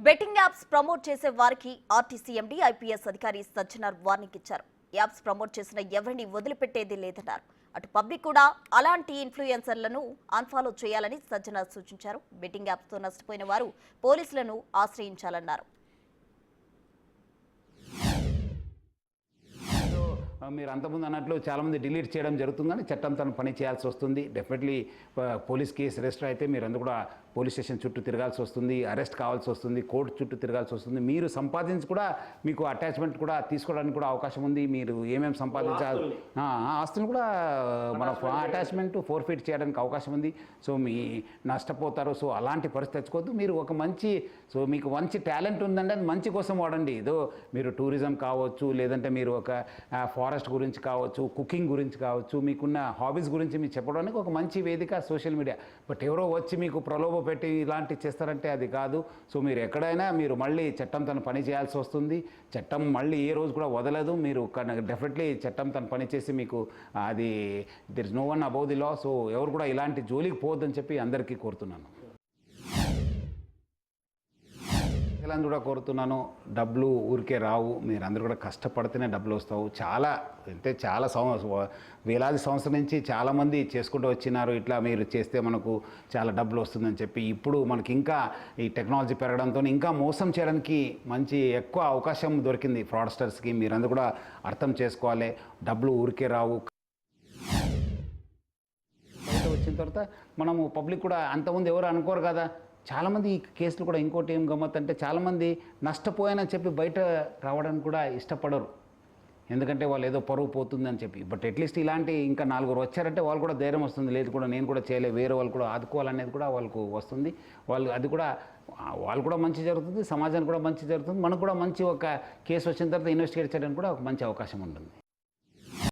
Betting apps promote చేసే వారికి RTC MD IPS అధికారి సజ్జనార్ వార్నింగ్ ఇచ్చారు. యాప్స్ ప్రమోట్ చేసిన ఎవరిని వదిలిపెట్టేది లేదన్నారు. అటు పబ్లిక్ కూడా అలాంటి ఇన్ఫ్లుయెన్సర్లను అన్ఫాలో చేయాలని సజ్జనార్ సూచించారు. బెట్టింగ్ యాప్స్ తో నష్టపోయిన వారు పోలీసులను ఆశ్రయించాలన్నారు. మీరు అంతకుముందు అన్నట్లు చాలామంది డిలీట్ చేయడం జరుగుతుంది, కానీ చట్టం తను పని చేయాల్సి వస్తుంది. డెఫినెట్లీ పోలీస్ కేసు రిజిస్టర్ అయితే మీరు అందరూ కూడా పోలీస్ స్టేషన్ చుట్టూ తిరగాల్సి వస్తుంది, అరెస్ట్ కావాల్సి వస్తుంది, కోర్టు చుట్టూ తిరగాల్సి వస్తుంది. మీరు సంపాదించి కూడా మీకు అటాచ్మెంట్ కూడా తీసుకోవడానికి కూడా అవకాశం ఉంది. మీరు ఏమేమి సంపాదించాలి ఆస్తులు కూడా మన అటాచ్మెంట్ ఫోర్ఫిట్ చేయడానికి అవకాశం ఉంది. సో మీ నష్టపోతారు. సో అలాంటి పరిస్థితి తెచ్చుకోవద్దు. మీరు ఒక మంచి మీకు మంచి టాలెంట్ ఉందండి, అది మంచి కోసం వాడండి. ఏదో మీరు టూరిజం కావచ్చు, లేదంటే మీరు ఒక ఫారెస్ట్ గురించి కావచ్చు, కుకింగ్ గురించి కావచ్చు, మీకున్న హాబీస్ గురించి మీరు చెప్పడానికి ఒక మంచి వేదిక సోషల్ మీడియా. బట్ ఎవరో వచ్చి మీకు ప్రలోభ పెట్టి ఇలాంటివి చేస్తారంటే అది కాదు. సో మీరు ఎక్కడైనా మీరు మళ్ళీ చట్టం తన పని చేయాల్సి వస్తుంది. చట్టం మళ్ళీ ఏ రోజు కూడా వదలదు. మీరు డెఫినెట్లీ చట్టం తన పని చేసి మీకు అది there is no one above the law. So ఎవరు కూడా ఇలాంటి జోలికి పోవద్దని చెప్పి అందరికీ కోరుతున్నాను. ప్రజలను కూడా కోరుతున్నాను, డబ్బులు ఊరికే రావు. మీరు అందరూ కూడా కష్టపడితేనే డబ్బులు వస్తావు. చాలా వేలాది సంవత్సరం నుంచి చాలామంది చేసుకుంటూ వచ్చినారు. ఇట్లా మీరు చేస్తే మనకు చాలా డబ్బులు వస్తుందని చెప్పి ఇప్పుడు మనకి ఇంకా ఈ టెక్నాలజీ పెరగడంతో ఇంకా మోసం చేయడానికి మంచి ఎక్కువ అవకాశం దొరికింది ఫ్రాడ్స్టర్స్కి. మీరందరూ కూడా అర్థం చేసుకోవాలి, డబ్బులు ఊరికే రావు. బయట వచ్చిన తర్వాత మనము పబ్లిక్ కూడా అంతకుముందు ఎవరు అనుకోరు కదా. చాలామంది ఈ కేసులు కూడా ఇంకోటి ఏం గమ్మత్ అంటే చాలామంది నష్టపోయానని చెప్పి బయట రావడానికి కూడా ఇష్టపడరు. ఎందుకంటే వాళ్ళు ఏదో పరువు పోతుందని చెప్పి. బట్ అట్లీస్ట్ ఇలాంటి ఇంకా 4 వచ్చారంటే వాళ్ళు కూడా ధైర్యం వస్తుంది. లేదు కూడా నేను కూడా చేయలే, వేరే వాళ్ళు కూడా ఆదుకోవాలనేది కూడా వాళ్ళకు వస్తుంది. వాళ్ళు కూడా మంచి జరుగుతుంది, సమాజానికి కూడా మంచి జరుగుతుంది, మనకు కూడా మంచి ఒక కేసు వచ్చిన తర్వాత ఇన్వెస్టిగేట్ చేయడానికి కూడా ఒక మంచి అవకాశం ఉంటుంది.